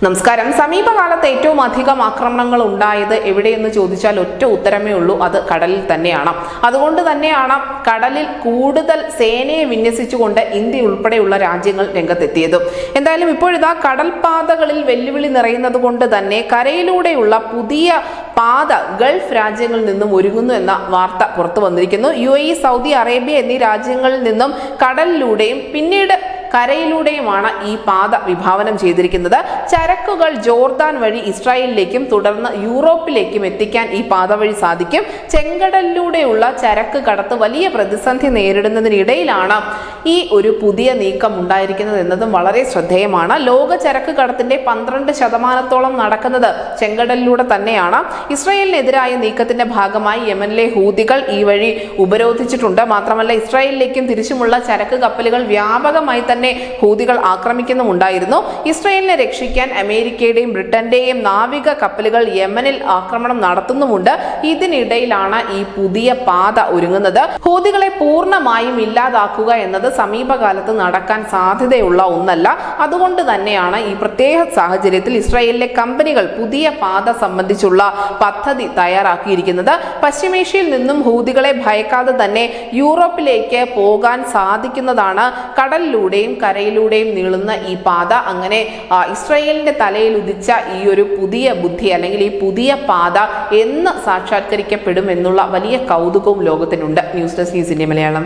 നമസ്കാരം. സമീപകാലത്ത് ഏറ്റവും അധികം ആക്രമണങ്ങൾ ഉണ്ടായത് എവിടെയെന്ന് ചോദിച്ചാൽ ഒറ്റ ഉത്തരമേ ഉള്ളൂ, അത് കടലിൽ തന്നെയാണ്. അതുകൊണ്ട് തന്നെയാണ് കടലിൽ കൂടുതൽ സേനയെ വിന്യസിച്ചുകൊണ്ട് ഇന്ത്യ ഉൾപ്പെടെയുള്ള രാജ്യങ്ങൾ രംഗത്തെത്തിയത്. എന്തായാലും ഇപ്പോഴിതാ കടൽപാതകളിൽ വെല്ലുവിളി നിറയുന്നത് കൊണ്ട് തന്നെ കരയിലൂടെയുള്ള പുതിയ പാത ഗൾഫ് രാജ്യങ്ങളിൽ നിന്നും ഒരുങ്ങുന്നു എന്ന വാർത്ത പുറത്തു വന്നിരിക്കുന്നു. UAE, സൗദി അറേബ്യ എന്നീ രാജ്യങ്ങളിൽ നിന്നും കടലിലൂടെയും പിന്നീട് കരയിലൂടെയുമാണ് ഈ പാത വിഭാവനം ചെയ്തിരിക്കുന്നത്. ചരക്കുകൾ ജോർദാൻ വഴി ഇസ്രായേലിലേക്കും തുടർന്ന് യൂറോപ്പിലേക്കും എത്തിക്കാൻ ഈ പാത വഴി സാധിക്കും. ചെങ്കടലിലൂടെയുള്ള ചരക്ക് കടത്ത് വലിയ പ്രതിസന്ധി നേരിടുന്നതിനിടയിലാണ് ഈ ഒരു പുതിയ നീക്കം ഉണ്ടായിരിക്കുന്നത് എന്നതും വളരെ ശ്രദ്ധേയമാണ്. ലോക ചരക്ക് കടത്തിന്റെ 12% നടക്കുന്നത് ചെങ്കടലിലൂടെ തന്നെയാണ്. ഇസ്രായേലിനെതിരായ നീക്കത്തിന്റെ ഭാഗമായി യമനിലെ ഹൂതികൾ ഈ വഴി ഉപരോധിച്ചിട്ടുണ്ട്. മാത്രമല്ല ഇസ്രായേലിലേക്കും തിരിച്ചുമുള്ള ചരക്ക് കപ്പലുകൾ വ്യാപകമായി തന്നെ ഹൂതികൾ ആക്രമിക്കുന്നുമുണ്ടായിരുന്നു. ഇസ്രായേലിനെ രക്ഷിക്കാൻ അമേരിക്കയുടെയും ബ്രിട്ടന്റെയും നാവിക കപ്പലുകൾ യമനിൽ ആക്രമണം നടത്തുന്നുമുണ്ട്. ഇതിനിടയിലാണ് ഈ പുതിയ പാത ഒരുങ്ങുന്നത്. ഹൂതികളെ പൂർണ്ണമായും ഇല്ലാതാക്കുക എന്നത് സമീപകാലത്ത് നടക്കാൻ സാധ്യതയുള്ള ഒന്നല്ല. അതുകൊണ്ട് തന്നെയാണ് ഈ പ്രത്യേക സാഹചര്യത്തിൽ ഇസ്രായേലിലെ കമ്പനികൾ പുതിയ പാത സംബന്ധിച്ചുള്ള പദ്ധതി തയ്യാറാക്കിയിരിക്കുന്നത്. പശ്ചിമേഷ്യയിൽ നിന്നും ഹൂതികളെ ഭയക്കാതെ തന്നെ യൂറോപ്പിലേക്ക് പോകാൻ സാധിക്കുന്നതാണ് കടലിലൂടെയും കരയിലൂടെയും നീളുന്ന ഈ പാത. അങ്ങനെ ഇസ്രായേലിന്റെ തലയിൽ ഉദിച്ച ഈ ഒരു പുതിയ ബുദ്ധി അല്ലെങ്കിൽ ഈ പുതിയ പാത എന്ന് സാക്ഷാത്കരിക്കപ്പെടും എന്നുള്ള വലിയ കൗതുകവും ലോകത്തിനുണ്ട്. News desk news India Malayalam.